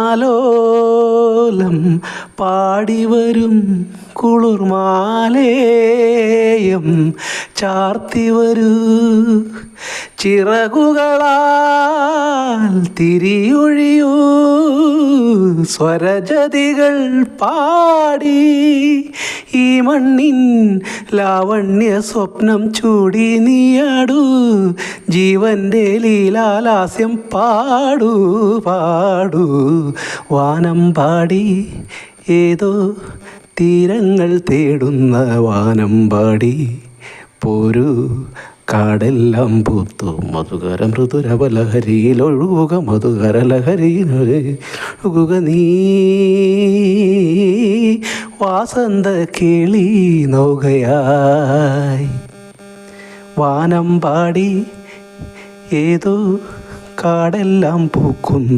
ആലോലം പാടിവരും കുളിർമാലേയം ചാർത്തിവരൂ ചിറകുകളാൽ തിരിയൊഴിയൂ സ്വരജതികൾ പാടി ഈ മണ്ണിൻ ലാവണ്യ സ്വപ്നം ചൂടി നീയാടൂ ജീവൻ്റെ ലീലാലാസ്യം പാടൂ പാടൂ വാനം പാടി ഏതോ തീരങ്ങൾ തേടുന്ന വാനം പാടി പോരൂ കാടെല്ലാം പൂത്തു മധുകര മൃദുരവലഹരിയിലൊഴുകുക മധുകര ലഹരിയിലൊഴുകുക നീ വാസന്ത കിളി നൗകയായി വാനം പാടി ഏതോ കാടെല്ലാം പൂക്കുന്നു.